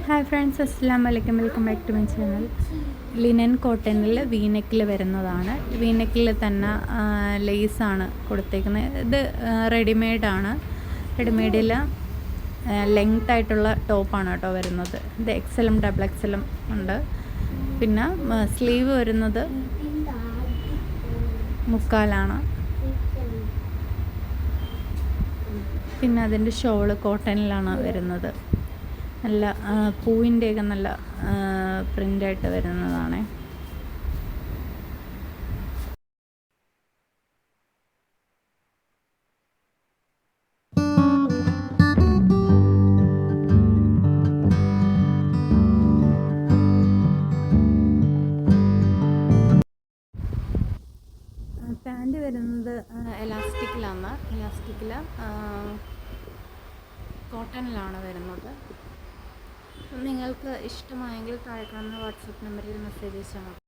Hi friends, അസ്സലാമു അലൈക്കും. Welcome back to my channel. Linen കോട്ടണിൽ വീനെക്കിൽ വരുന്നതാണ്. വീനെക്കിൽ തന്നെ ലേസാണ് കൊടുത്തേക്കുന്നത്. ഇത് റെഡിമെയ്ഡാണ്. റെഡിമെയ്ഡിൽ ലെങ്ത് ആയിട്ടുള്ള ടോപ്പാണ് കേട്ടോ വരുന്നത്. ഇത് എക്സലും ഡബിൾ എക്സലും ഉണ്ട്. പിന്നെ സ്ലീവ് വരുന്നത് മുക്കാലാണ്. പിന്നെ അതിൻ്റെ ഷോള് കോട്ടണിലാണ് വരുന്നത്. നല്ല പൂവിൻ്റെയൊക്കെ നല്ല പ്രിൻ്റായിട്ട് വരുന്നതാണ്. പാൻറ് വരുന്നത് എലാസ്റ്റിക്കിലാണ്. കോട്ടണിലാണ് വരുന്നത്. നിങ്ങൾക്ക് ഇഷ്ടമായെങ്കിൽ താഴെ കാണുന്ന വാട്സപ്പ് നമ്പറിൽ മെസ്സേജ് അയച്ചാൽ മതി.